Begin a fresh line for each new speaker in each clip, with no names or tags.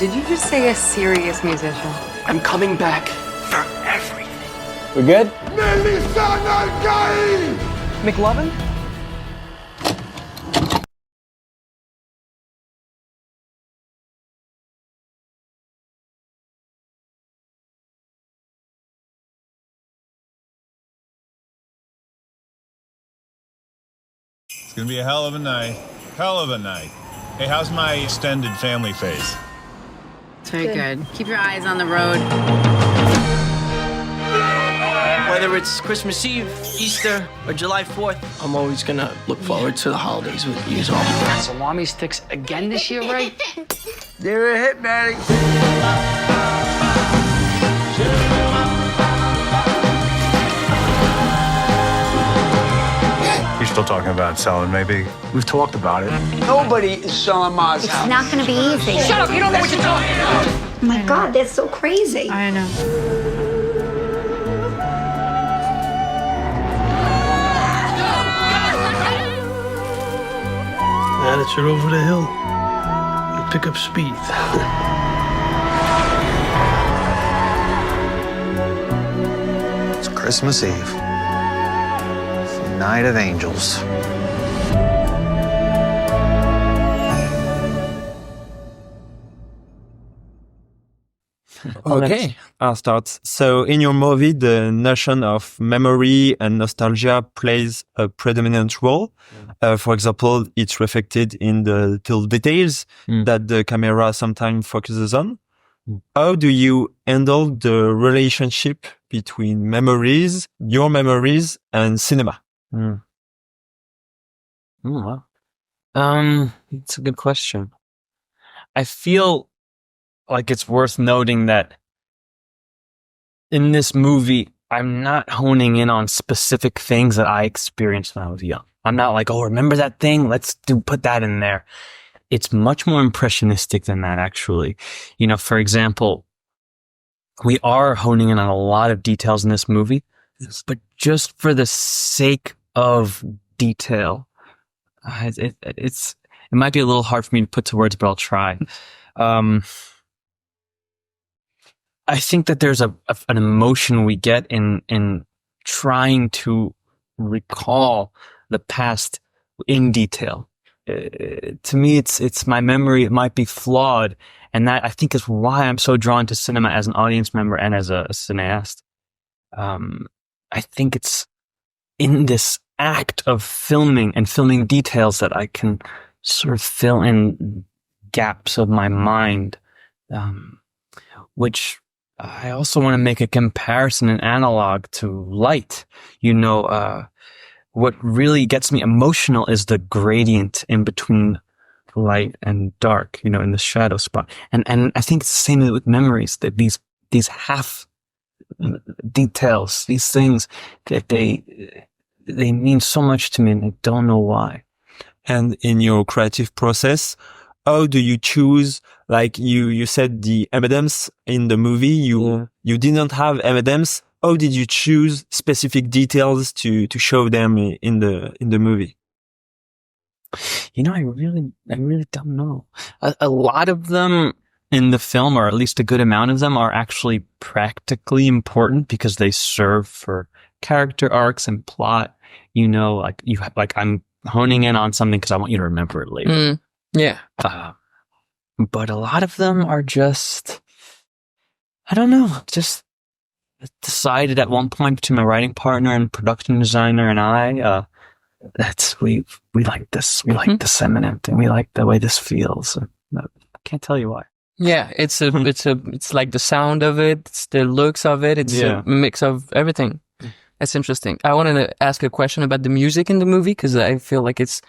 Did you just say a serious musician?
I'm coming back for everything.
We good?
McLovin?
It's gonna be a hell of a night. Hell of a night. Hey, how's my extended family phase?
It's very good. Keep your eyes on the road.
Whether it's Christmas Eve, Easter, or July 4th, I'm always gonna look forward to the holidays with you all. Salami sticks again this year, right?
They're a hit, Manny.
You're still talking about selling, maybe?
We've talked about it. Nobody is selling Ma's house.
It's not going to be easy.
Shut up, you don't know what you're talking about!
Oh my God, that's so crazy.
I know.
Now that you're over the hill, you pick up speed.
It's Christmas Eve. It's the night of angels.
Okay, I'll start. So in your movie, the notion of memory and nostalgia plays a predominant role. For example, it's reflected in the little details that the camera sometimes focuses on. How do you handle the relationship between memories, your memories, and cinema?
Wow. It's a good question. I feel like it's worth noting that in this movie, I'm not honing in on specific things that I experienced when I was young. I'm not like, oh, remember that thing? Let's put that in there. It's much more impressionistic than that, actually. You know, for example, we are honing in on a lot of details in this movie, but just for the sake of detail, it might be a little hard for me to put to words, but I'll try. I think that there's an emotion we get in trying to recall the past in detail. To me, it's my memory. It might be flawed, and that I think is why I'm so drawn to cinema as an audience member and as a cineast. I think it's in this act of filming and filming details that I can sort of fill in gaps of my mind, which I also want to make a comparison and analog to light. You know, what really gets me emotional is the gradient in between light and dark, you know, in the shadow spot. And I think it's the same with memories, that these half details, these things that they mean so much to me and I don't know why.
And in your creative process, how do you choose? Like you said the M&Ms in the movie, you didn't have M&Ms. How did you choose specific details to show them in the movie?
You know, I really don't know. A lot of them in the film, or at least a good amount of them, are actually practically important because they serve for character arcs and plot. You know, like I'm honing in on something because I want you to remember it later.
Yeah.
But a lot of them are just, I don't know, just decided at one point between my writing partner and production designer and I, we like this. We like this M&M thing. We like the way this feels. I can't tell you why.
Yeah, it's like the sound of it, it's the looks of it, it's a mix of everything. That's interesting. I wanted to ask a question about the music in the movie because I feel like it's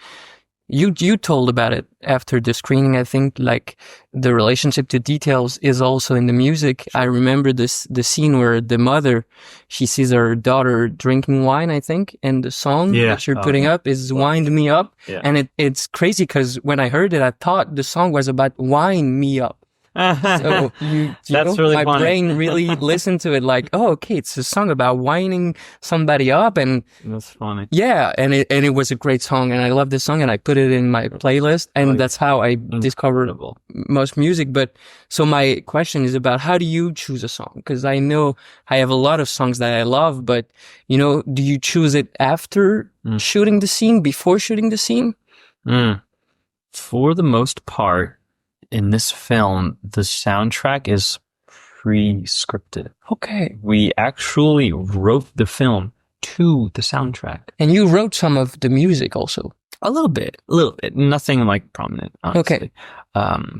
you told about it after the screening. I think like the relationship to details is also in the music. I remember the scene where the mother, she sees her daughter drinking wine, I think, and the song that you're putting up is "Wind Me Up," and it's crazy because when I heard it, I thought the song was about "Wind Me Up." So
That's really
my
funny.
brain really listened to it like, oh, okay, it's a song about winding somebody up, and
That's funny.
yeah, and it was a great song, and I love this song, and I put it in my playlist, and that's how I discovered most music. But so my question is about how do you choose a song? Because I know I have a lot of songs that I love, but do you choose it after shooting the scene, before shooting the scene?
For the most part, in this film, the soundtrack is pre-scripted.
Okay.
We actually wrote the film to the soundtrack.
And you wrote some of the music also.
A little bit. Nothing like prominent, honestly.
Okay.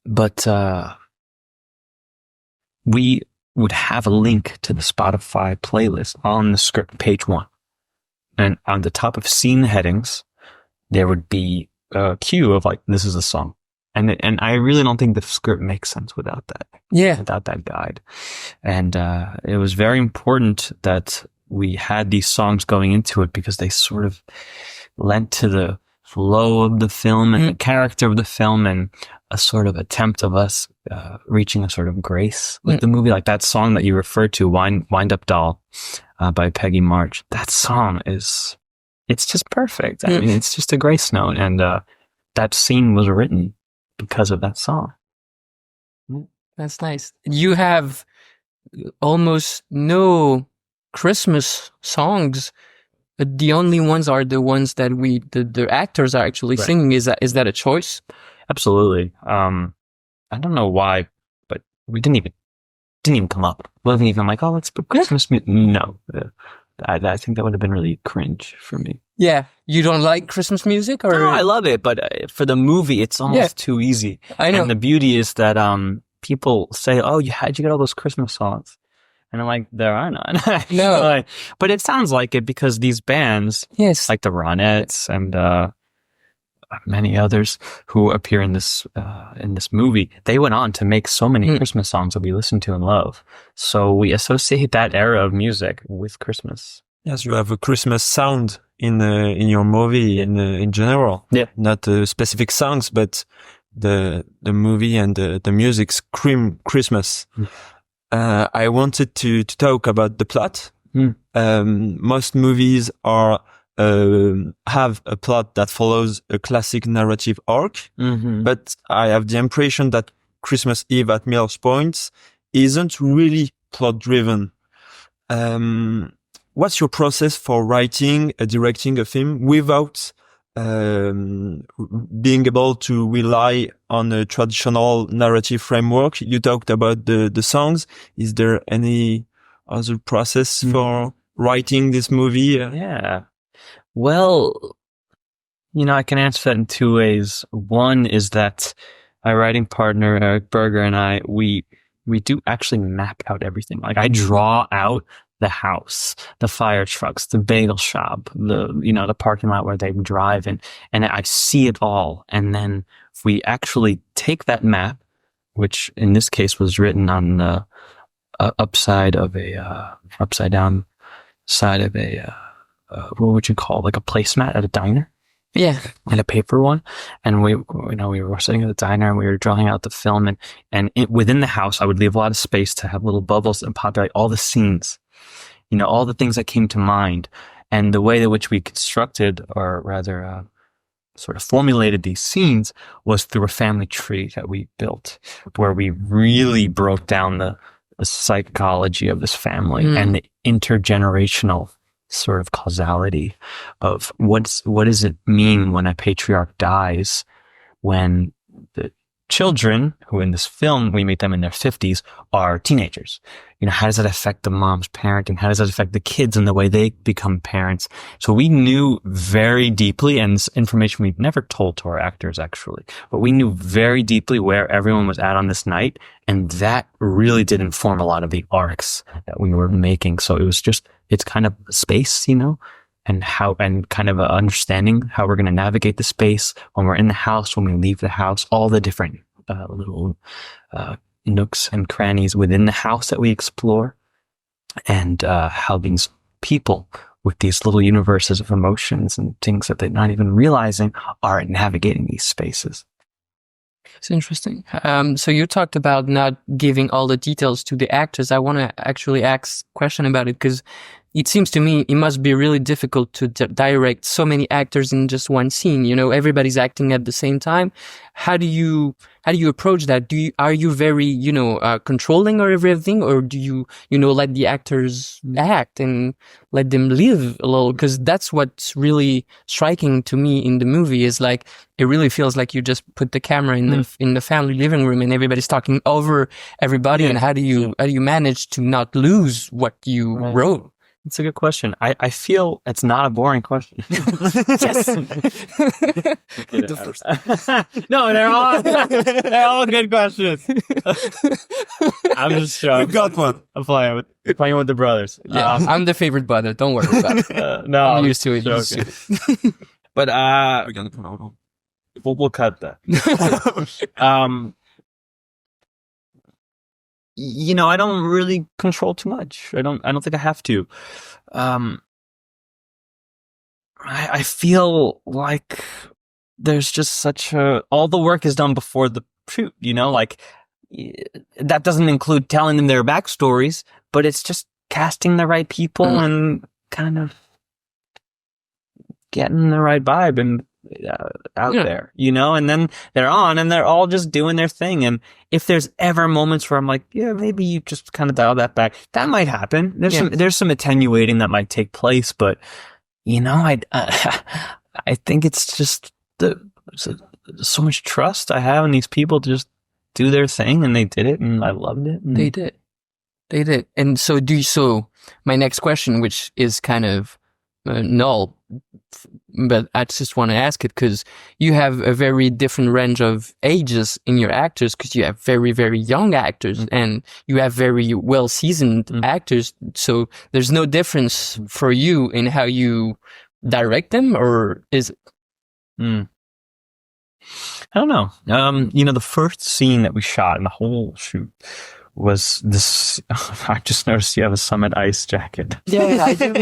But we would have a link to the Spotify playlist on the script, page 1. And on the top of scene headings, there would be a cue of like, this is a song. And I really don't think the script makes sense without that.
Yeah.
Without that guide. And it was very important that we had these songs going into it because they sort of lent to the flow of the film and the character of the film, and a sort of attempt of us reaching a sort of grace with the movie. Like that song that you referred to, Wind Up Doll by Peggy March. That song it's just perfect. I mean, it's just a grace note. And that scene was written because of that song.
That's nice. You have almost no Christmas songs. The only ones are the ones that the actors are actually singing. Is that a choice?
Absolutely. I don't know why, but we didn't even come up. We wasn't even like, oh, let's put Christmas music. No. I think that would have been really cringe for me.
Yeah. You don't like Christmas music? Or?
No, I love it, but for the movie, it's almost too easy.
I know.
And the beauty is that people say, oh, how'd you get all those Christmas songs? And I'm like, there are none.
No.
But it sounds like it because these bands, like the Ronettes and many others who appear in this movie, they went on to make so many Christmas songs that we listen to and love. So we associate that era of music with Christmas.
Yes, you have a Christmas sound in your movie in general. Yeah, not specific songs, but the movie and the music scream Christmas. I wanted to talk about the plot. Most movies have a plot that follows a classic narrative arc, but I have the impression that Christmas Eve at Miller's Point isn't really plot driven. What's your process for writing, directing a film without being able to rely on a traditional narrative framework? You talked about the songs. Is there any other process for writing this movie?
Yeah. Well, I can answer that in two ways. One is that my writing partner, Eric Berger, and I, we do actually map out everything. Like I draw out the house, the fire trucks, the bagel shop, the parking lot where they drive in, and I see it all. And then we actually take that map, which in this case was written on the upside down side of a, what would you call, like a placemat at a diner?
Yeah.
And a paper one. And we were sitting at the diner and we were drawing out the film, and within the house, I would leave a lot of space to have little bubbles and populate all the scenes, all the things that came to mind. And the way in which we constructed, or rather, sort of formulated these scenes was through a family tree that we built, where we really broke down the psychology of this family and the intergenerational sort of causality of what does it mean when a patriarch dies, when the children, who in this film we meet them in their 50s, are teenagers. How does that affect the mom's parenting? How does that affect the kids and the way they become parents? So we knew very deeply, and this information we never told to our actors actually, but we knew very deeply where everyone was at on this night, and that really did inform a lot of the arcs that we were making. So it's kind of space, and kind of understanding how we're going to navigate the space when we're in the house, when we leave the house, all the different little nooks and crannies within the house that we explore, and how these people with these little universes of emotions and things that they're not even realizing are navigating these spaces.
It's interesting. So you talked about not giving all the details to the actors. I want to actually ask a question about it because it seems to me it must be really difficult to direct so many actors in just one scene. You know, everybody's acting at the same time. How do you approach that? Are you very, controlling or everything, or do you, let the actors act and let them live a little? Because that's what's really striking to me in the movie is like, it really feels like you just put the camera in the family living room and everybody's talking over everybody. And how do you manage to not lose what you wrote?
It's a good question. I feel it's not a boring question.
Yes.
No, they're all good questions. I'm just sure.
You've got one.
I'm playing with the brothers.
Yeah, I'm the favorite brother. Don't worry about it.
No,
I'm used to it.
Okay. But we'll cut that. I don't really control too much. I don't think I have to. I feel like there's just all the work is done before the shoot, like that doesn't include telling them their backstories, but it's just casting the right people and kind of getting the right vibe and out there, and then they're on and they're all just doing their thing. And if there's ever moments where I'm like, yeah, maybe you just kind of dial that back, that might happen. There's some attenuating that might take place, but I think it's just so much trust I have in these people to just do their thing, and they did it, and I loved it. And
they did. And so my next question, which is kind of null, but I just want to ask it because you have a very different range of ages in your actors, because you have very, very young actors and you have very well-seasoned actors. So there's no difference for you in how you direct them, or is it?
I don't know. The first scene that we shot in the whole shoot was this. I just noticed you have a Summit Ice jacket.
Yeah, I do.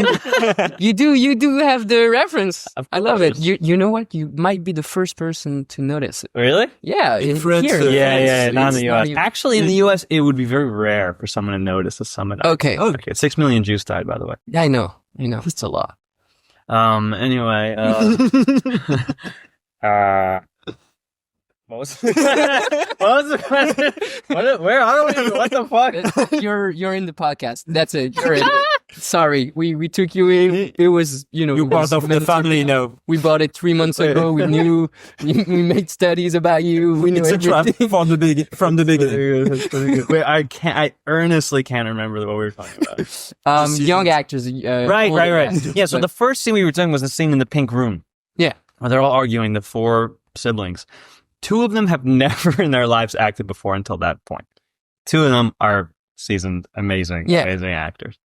You do have the reference. I love it. You know what? You might be the first person to notice it.
Really?
Yeah.
In France,
here.
Yeah. Not in the US. Actually, in the US, it would be very rare for someone to notice a Summit Ice.
Okay.
6 million Jews died, by the way.
Yeah, I know. It's a lot.
Anyway. What was the question? Where are we? What the fuck?
You're in the podcast. That's it. You're in it. Sorry, we took you in. It was,
You're part of the family now.
We bought it 3 months ago. We knew. We made studies about you. We knew
It's a trap from the beginning.
That's pretty good. Wait, I earnestly can't remember what we were talking about.
Young actors.
Right. Yeah. So the first scene we were doing was the scene in the pink room.
Yeah.
Where they're all arguing, the 4 siblings. 2 of them have never in their lives acted before until that point. 2 of them are seasoned, amazing actors.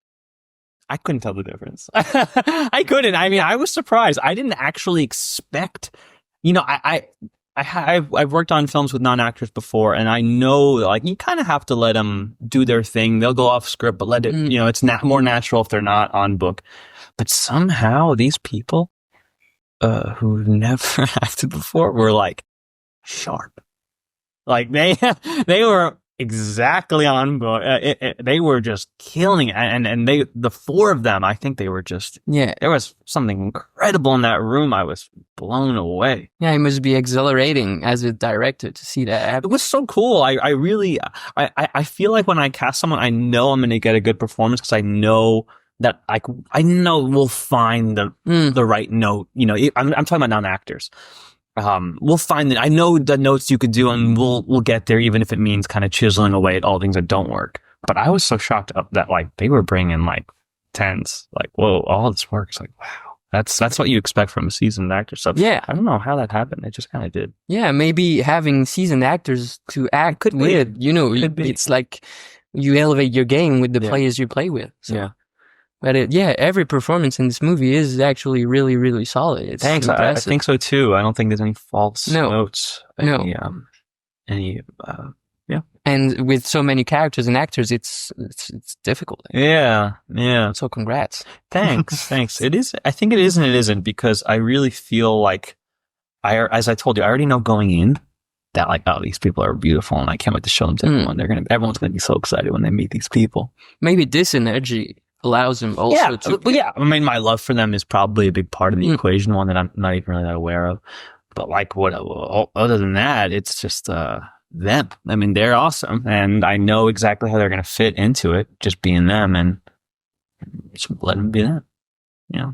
I couldn't tell the difference. I couldn't. I mean, I was surprised. I didn't actually expect, I've worked on films with non-actors before, and I know, like, you kind of have to let them do their thing. They'll go off script, but let it, it's more natural if they're not on book. But somehow these people, who've never acted before were like, sharp. Like they were exactly on board. They were just killing it. And the 4 of them, I think they were just, there was something incredible in that room. I was blown away.
Yeah, it must be exhilarating as a director to see that happen.
It was so cool. I really feel like when I cast someone, I know I'm going to get a good performance because I know that I know we'll find the right note. I'm talking about non-actors. We'll find that. I know the notes you could do, and we'll get there, even if it means kind of chiseling away at all things that don't work. But I was so shocked up that like they were bringing like 10s, like, whoa, all this works. Like, wow, that's what you expect from a seasoned actor. So
yeah,
I don't know how that happened. It just kind of did.
Yeah, maybe having seasoned actors to act with, it's like you elevate your game with the players you play with. So. Yeah. But every performance in this movie is actually really, really solid. It's
Thanks.
impressive.
I think so too. I don't think there's any false notes.
And with so many characters and actors, it's difficult.
Yeah.
So congrats.
Thanks. It is. I think it is and it isn't, because I really feel like as I told you, I already know going in that like, oh, these people are beautiful and I can't wait to show them to everyone. Everyone's going to be so excited when they meet these people.
Maybe this energy allows them also to...
Yeah. I mean, my love for them is probably a big part of the equation, one that I'm not even really that aware of. But like other than that, it's just, them. I mean, they're awesome. And I know exactly how they're going to fit into it, just being them, and just let them be them. Yeah.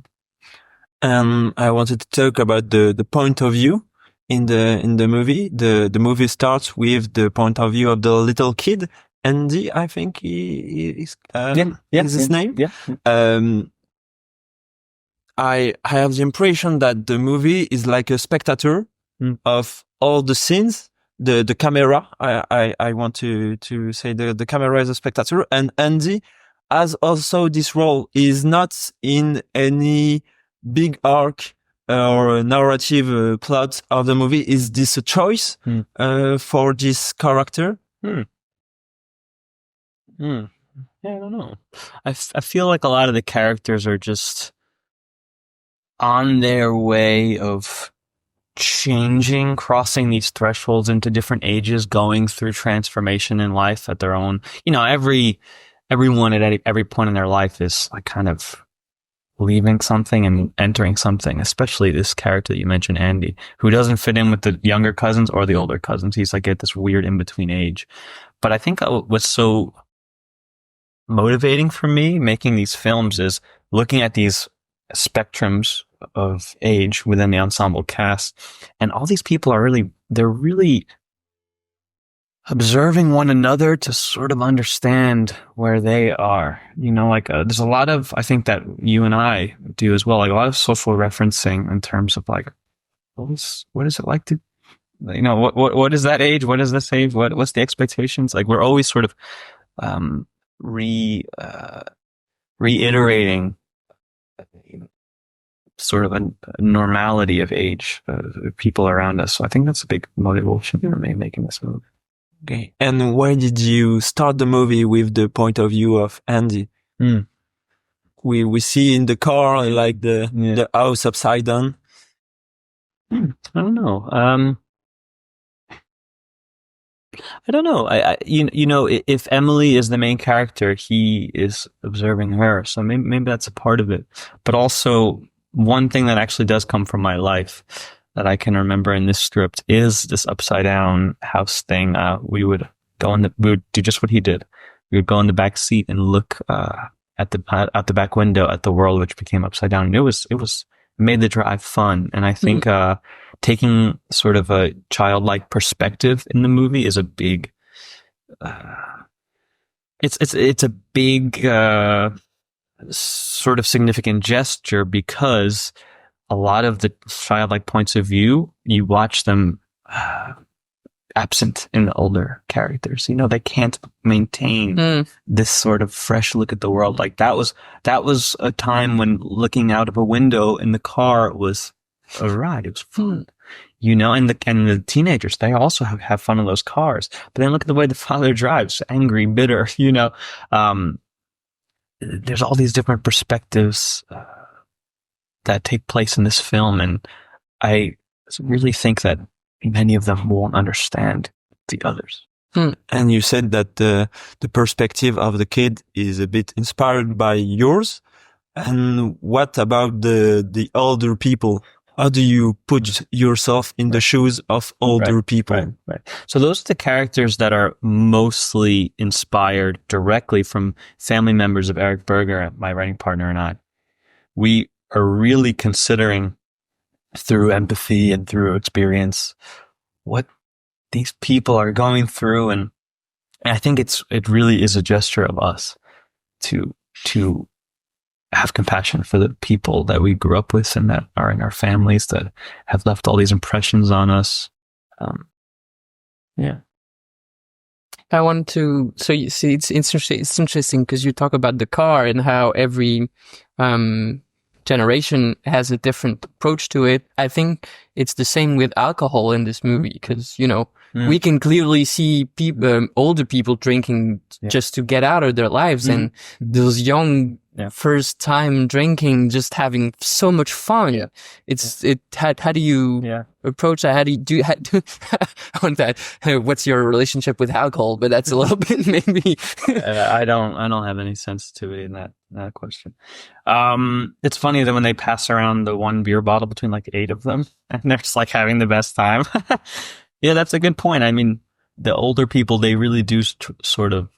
I wanted to talk about the point of view in the movie. The movie starts with the point of view of the little kid, Andy, I think is his name.
Yeah.
I have the impression that the movie is like a spectator of all the scenes. The camera, I want to say the camera is a spectator, and Andy has also this role. Is not in any big arc or narrative plot of the movie. Is this a choice for this character?
Yeah, I don't know. I feel like a lot of the characters are just on their way of changing, crossing these thresholds into different ages, going through transformation in life at their own. You know, everyone at every point in their life is like kind of leaving something and entering something, especially this character that you mentioned, Andy, who doesn't fit in with the younger cousins or the older cousins. He's like at this weird in-between age. But I think what's so motivating for me making these films is looking at these spectrums of age within the ensemble cast, and all these people are they're really observing one another to sort of understand where they are. You know, like there's a lot of, I think that you and I do as well, like a lot of social referencing in terms of like, what is it like to, you know, what is that age? What is this age? What's the expectations? Like we're always sort of reiterating sort of a normality of age people around us. So I think that's a big motivation for me making this movie.
Okay. And why did you start the movie with the point of view of Andy? We see in the car like the house upside down.
I don't know. I don't know. You know, if Emily is the main character, he is observing her. So maybe that's a part of it. But also, one thing that actually does come from my life that I can remember in this script is this upside down house thing. We would do just what he did. We would go in the back seat and look out the back window at the world, which became upside down. And it made the drive fun. And I think taking sort of a childlike perspective in the movie is a big, it's a big sort of significant gesture, because a lot of the childlike points of view, you watch them absent in the older characters. You know, they can't maintain this sort of fresh look at the world. Like that was a time when looking out of a window in the car was a ride. It was fun. You know, and the teenagers, they also have fun in those cars. But then look at the way the father drives, angry, bitter, you know. There's all these different perspectives that take place in this film, and I really think that many of them won't understand the others.
And you said that the perspective of the kid is a bit inspired by yours. And what about the older people? How do you put yourself in the shoes of older people?
Right. So those are the characters that are mostly inspired directly from family members of Eric Berger, my writing partner, and I. We are really considering through empathy and through experience what these people are going through, and I think it really is a gesture of us to have compassion for the people that we grew up with and that are in our families that have left all these impressions on us.
I want to, so you see, it's interesting because you talk about the car and how every generation has a different approach to it. I think it's the same with alcohol in this movie, because, you know, we can clearly see people, older people drinking just to get out of their lives, and those young first time drinking, just having so much fun. How do you approach that? How do you on that? What's your relationship with alcohol? But that's a little bit maybe.
I don't have any sensitivity in that question. It's funny that when they pass around the one beer bottle between like 8 of them, and they're just like having the best time. Yeah, that's a good point. I mean, the older people, they really do sort of,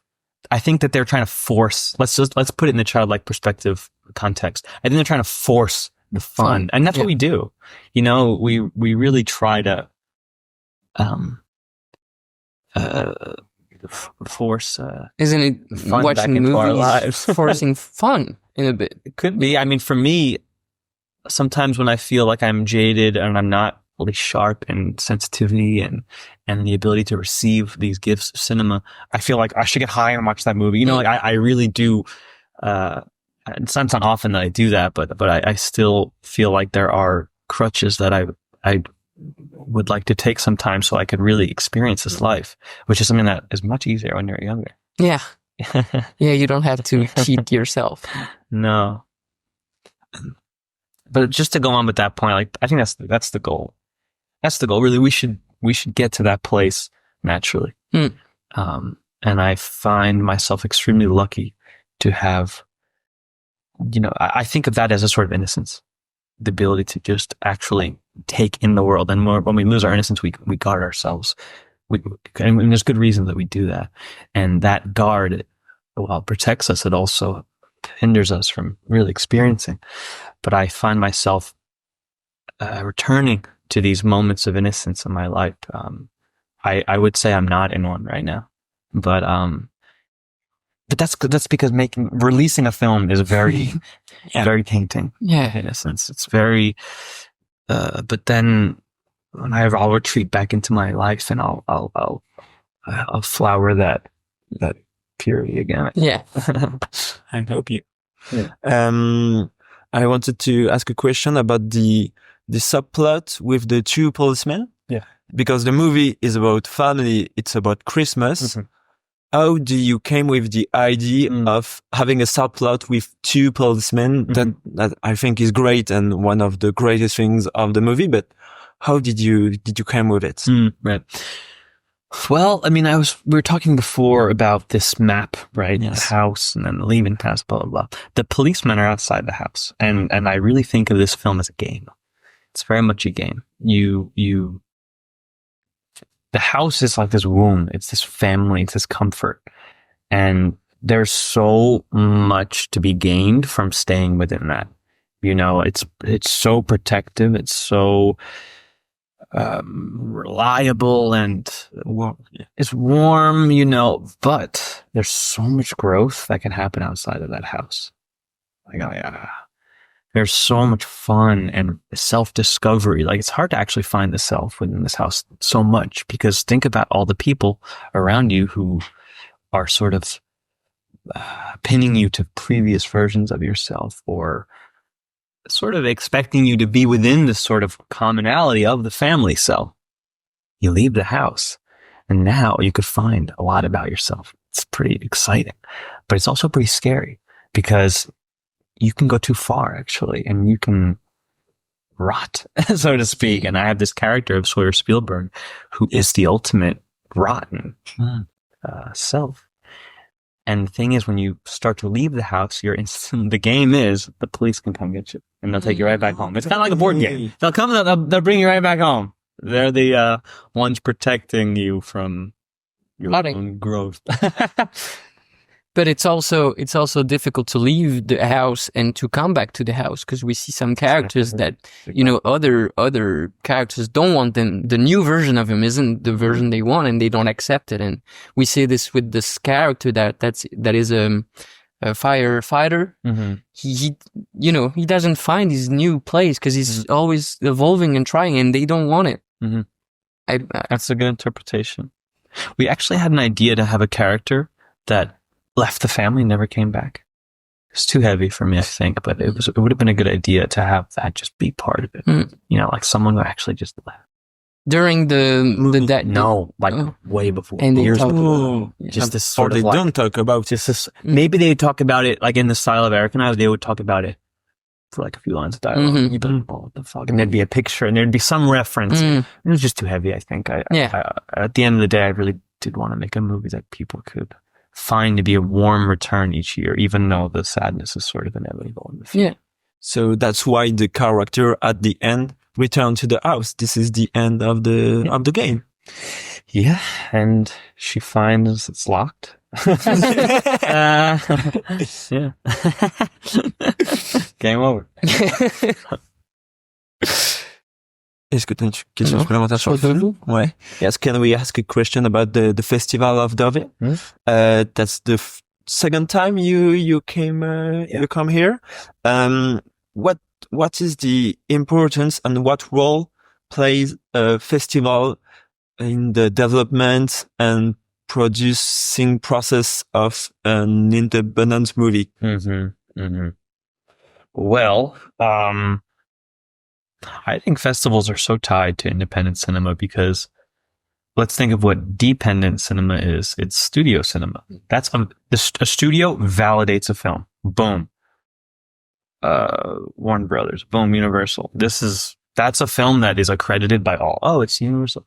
I think that they're trying to force, let's put it in the childlike perspective context. I think they're trying to force the fun. And that's what we do. You know, we really try to, force,
isn't it
fun
watching
back into our
movies
lives.
forcing fun in a bit?
It could be. I mean, for me, sometimes when I feel like I'm jaded and I'm not really sharp in sensitivity and the ability to receive these gifts of cinema, I feel like I should get high and watch that movie. You know, like I really do. It's not often that I do that, but I still feel like there are crutches that I would like to take some time so I could really experience this life, which is something that is much easier when you're younger.
Yeah. Yeah, you don't have to cheat yourself.
No. But just to go on with that point, like I think that's the goal. That's the goal. Really, we should get to that place naturally. And I find myself extremely lucky to have, you know, I think of that as a sort of innocence, the ability to just actually take in the world. And when we lose our innocence, we guard ourselves. And there's good reason that we do that. And that guard, while it protects us, it also hinders us from really experiencing. But I find myself returning to these moments of innocence in my life. I would say I'm not in one right now, but that's because releasing a film is very, very tainting.
Yeah.
In a sense, it's very, but then I'll retreat back into my life and I'll flower that purity again.
Yeah.
I hope you.
Yeah. I wanted to ask a question about the subplot with the 2 policemen.
Yeah.
Because the movie is about family, it's about Christmas. Mm-hmm. How do you came with the idea of having a subplot with 2 policemen? That I think is great and one of the greatest things of the movie. But how did you come with it?
Right. Well, I mean, we were talking before about this map, right?
Yes.
The house and then the leaving house, blah, blah, blah. The policemen are outside the house. And I really think of this film as a game. It's very much a game. The house is like this womb. It's this family. It's this comfort. And there's so much to be gained from staying within that. You know, it's so protective. It's so reliable and it's warm, you know, but there's so much growth that can happen outside of that house. Like, there's so much fun and self-discovery. Like, it's hard to actually find the self within this house so much, because think about all the people around you who are sort of pinning you to previous versions of yourself, or sort of expecting you to be within this sort of commonality of the family. So you leave the house and now you could find a lot about yourself. It's pretty exciting, but it's also pretty scary because you can go too far actually, and you can rot, so to speak. And I have this character of Sawyer Spielberg who is the ultimate rotten self. And the thing is, when you start to leave the house, the game is the police can come get you and they'll take you right back home. It's kind of like a board game. They'll come and they'll bring you right back home. They're the ones protecting you from your own growth.
But it's also difficult to leave the house and to come back to the house, because we see some characters that, you know, other characters don't want them. The new version of him isn't the version they want, and they don't accept it. And we see this with this character that is a firefighter.
Mm-hmm.
He doesn't find his new place because he's always evolving and trying, and they don't want it.
Mm-hmm. That's a good interpretation. We actually had an idea to have a character that left the family and never came back. It's too heavy for me, I think, but it would have been a good idea to have that just be part of it. You know, like someone who actually just left.
during the
No, like
Oh.
way before.
And they
years
talk
before.
about-
Just this
Or
sort
they
of like,
don't talk about
just this, maybe they would talk about it like in the style of Eric and I, they would talk about it for like a few lines of dialogue.
Mhm.
You'd be like, oh, what the fuck? And there'd be a picture and there'd be some reference.
Mm.
It was just too heavy, I think. At the end of the day, I really did want to make a movie that people could find to be a warm return each year, even though the sadness is sort of inevitable in the film.
Yeah.
So that's why the character at the end return to the house. This is the end of the game.
Yeah. And she finds it's locked. Yeah. Game over.
Est-ce que tu as une question supplémentaire sur le film? Ouais. Yes, can we ask a question about the festival of Deauville? That's the second time you came you come here. What is the importance and what role plays a festival in the development and producing process of an independent movie?
Well, I think festivals are so tied to independent cinema because let's think of what dependent cinema is. It's studio cinema. That's a studio validates a film. Boom. Warner Brothers. Boom. Universal. That's a film that is accredited by all. Oh, it's Universal.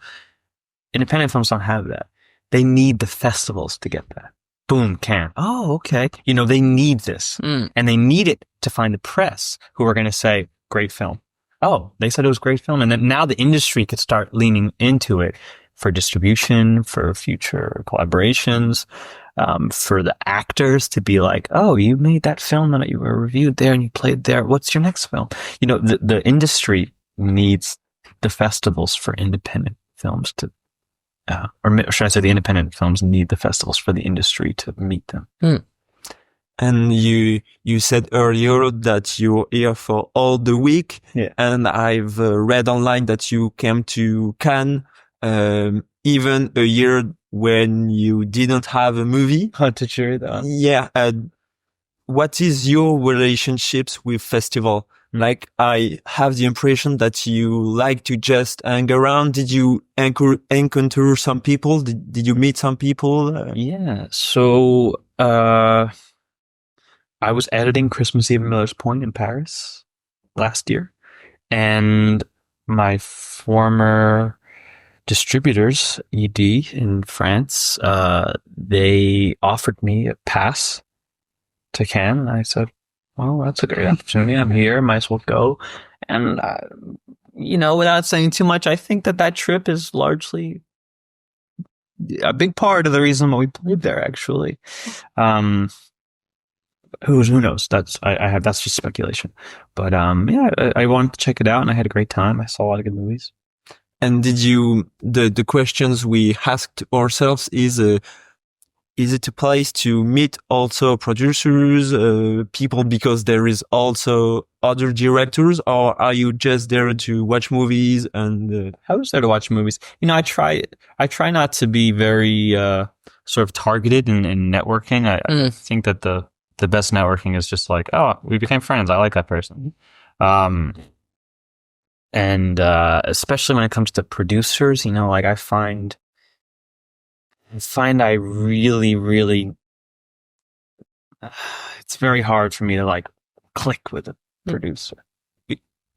Independent films don't have that. They need the festivals to get that. Boom, Cannes. Oh, okay. You know, they need this. And they need it to find the press who are going to say, great film. Oh, they said it was great film. And then now the industry could start leaning into it for distribution, for future collaborations, for the actors to be like, oh, you made that film that you were reviewed there and you played there. What's your next film? You know, the industry needs the festivals for independent films to, or should I say the independent films need the festivals for the industry to meet them.
And you said earlier that you're here for all the week.
Yeah.
And I've read online that you came to Cannes, even a year when you didn't have a movie.
To cheer that.
Yeah. What is your relationships with festival? Like, I have the impression that you like to just hang around. Did you encounter some people? Did you meet some people?
Yeah. So, I was editing Christmas Eve at Miller's Point in Paris last year, and my former distributors, ED in France, they offered me a pass to Cannes. And I said, well, that's a great opportunity. I'm here. Might as well go. And, you know, without saying too much, I think that trip is largely a big part of the reason why we played there, actually. Who knows? That's just speculation. But yeah, I wanted to check it out, and I had a great time. I saw a lot of good movies.
And did you the questions we asked ourselves is it a place to meet also producers, people, because there is also other directors, or are you just there to watch movies? And
I was there to watch movies. You know, I try not to be very sort of targeted in networking. I think that the best networking is just like, oh, we became friends. I like that person. And especially when it comes to producers, you know, like I find I really, really, it's very hard for me to like click with a producer.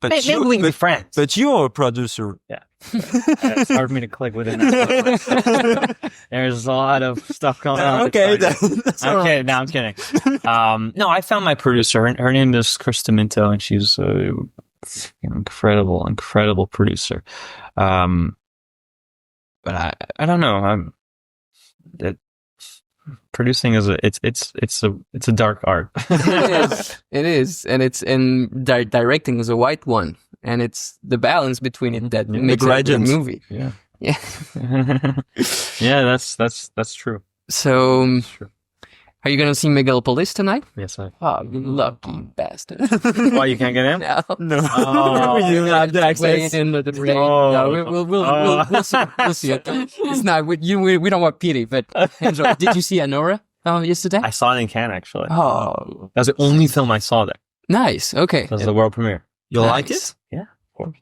But
Maybe we can be friends.
But you're a producer.
Yeah. It's hard for me to click with it. There's a lot of stuff going on.
Okay. That's all
okay.
right.
No, I'm kidding. No, I found my producer. Her name is Krista Minto, and she's an incredible producer. But I don't know. Producing is it's a dark art.
It is, and directing is a white one, and it's the balance between it that makes it a good movie.
Yeah.
Yeah.
Yeah, that's true.
So, are you gonna see Megalopolis tonight?
Yes, I.
Oh, you lucky bastard!
Why you can't get in?
No.
Oh,
you don't have the access.
We'll see. We'll see it. It's not we don't want pity, but enjoy. Did you see Anora yesterday?
I saw it in Cannes actually.
Oh,
That was the only film I saw there.
nice. Okay.
That was the world premiere.
You like
Nice.
it?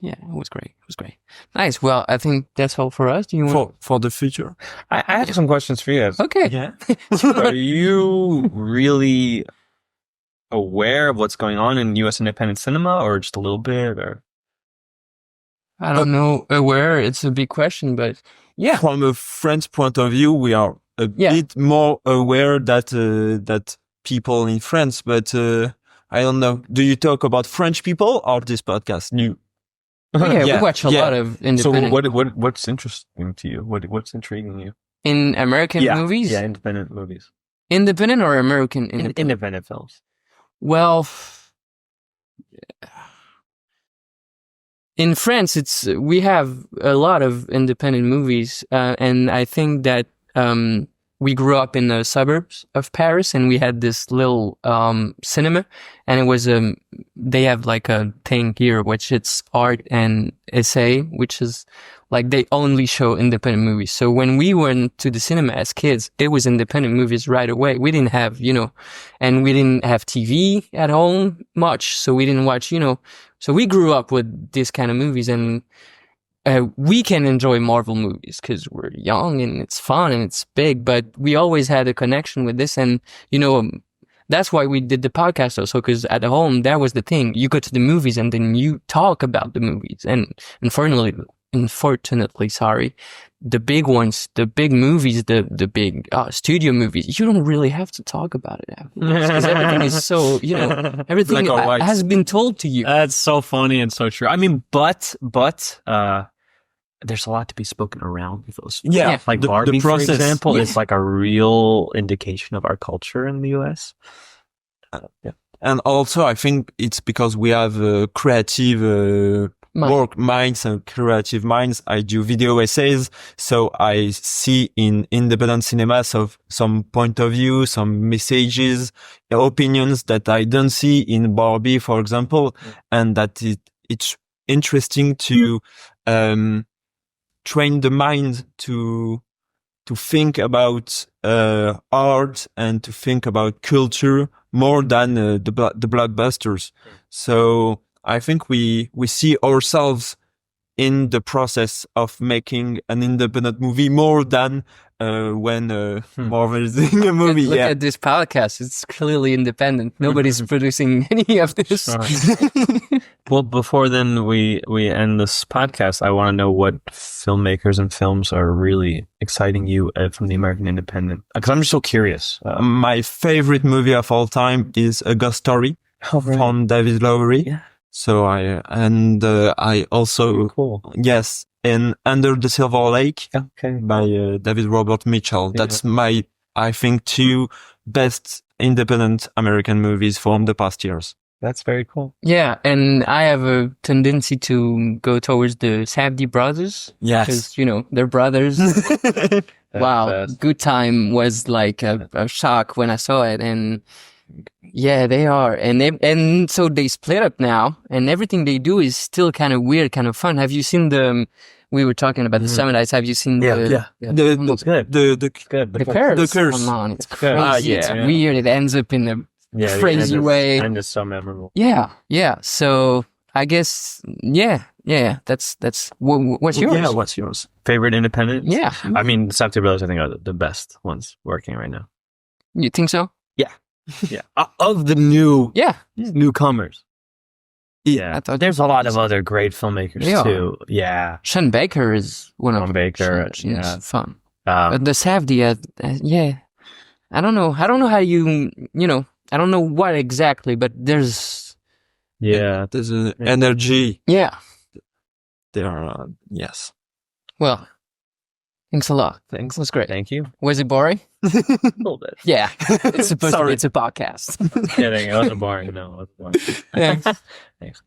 Yeah, it was great. It was great. Nice. Well, I think that's all for us. Do you want
For the future?
I have some questions for you.
Okay.
Yeah.
Are you really aware of what's going on in U.S. independent cinema, or just a little bit, or?
I don't know where. It's a big question, but yeah.
From a French point of view, we are a bit more aware that people in France, but I don't know. Do you talk about French people or this podcast? New.
We watch a lot of independent.
So what's interesting to you? What's intriguing you?
In American movies?
Yeah, independent movies.
Independent or American
Independent films.
Well, in France, we have a lot of independent movies, and I think that we grew up in the suburbs of Paris, and we had this little cinema, and it was they have like a thing here, which it's art and essay, which is like they only show independent movies. So when we went to the cinema as kids, it was independent movies right away. We didn't have, and we didn't have TV at home much, so we didn't watch, So we grew up with this kind of movies, and we can enjoy Marvel movies because we're young and it's fun and it's big, but we always had a connection with this. And, that's why we did the podcast also, because at home, that was the thing. You go to the movies and then you talk about the movies. And unfortunately, the big ones, the big movies, the big studio movies, you don't really have to talk about it afterwards, because everything is so, everything has been told to you.
That's so funny and so true. I mean, but there's a lot to be spoken around with those.
Yeah.
Like
the
Barbie, for
process.
example, is like a real indication of our culture in the US.
And also, I think it's because we have creative minds and creative minds. I do video essays, so I see in independent cinema some point of view, some messages, opinions that I don't see in Barbie, for example, and that it's interesting to train the mind to think about art and to think about culture more than the blockbusters. So I think we see ourselves in the process of making an independent movie more than when Marvel is doing a movie.
Look at this podcast. It's clearly independent. Nobody's producing any of this.
Well, before then we end this podcast, I want to know what filmmakers and films are really exciting you from the American independent. Because I'm just so curious.
My favorite movie of all time is A Ghost Story from David Lowery.
Yeah.
So I also,
Cool.
yes, and Under the Silver Lake by David Robert Mitchell. That's I think, two best independent American movies from the past years.
That's very cool.
Yeah, and I have a tendency to go towards the Safdie brothers.
Yes.
Because, they're brothers. Wow. Good Time was like a shock when I saw it. And yeah, they are. And so they split up now, and everything they do is still kind of weird, kind of fun. Have you seen we were talking about the Summitites. Have you seen
The
Curse?
Curse.
Come on, it's crazy. It's
yeah.
weird. It ends up in a crazy way.
And it's so memorable.
Yeah. So I guess, yeah. That's what's yours?
Yeah, what's yours?
Favorite independent?
Yeah.
I mean, the Safdie brothers, I think, are the best ones working right now.
You think so?
Yeah. Of the newcomers.
I thought
There's a lot of other great filmmakers too. Yeah.
Sean Baker is one of
Sean Baker,
It's fun.
Um,
The Safdie, yeah. I don't know how you I don't know what exactly, but there's
There's an energy.
yeah.
There are, yes.
Well, thanks a lot.
Thanks.
It was great.
Thank you.
Was it boring?
A little bit.
Yeah. It's supposed to be.
Sorry.
It's a podcast.
Kidding. It wasn't boring. No, it wasn't boring.
Thanks.
Thanks.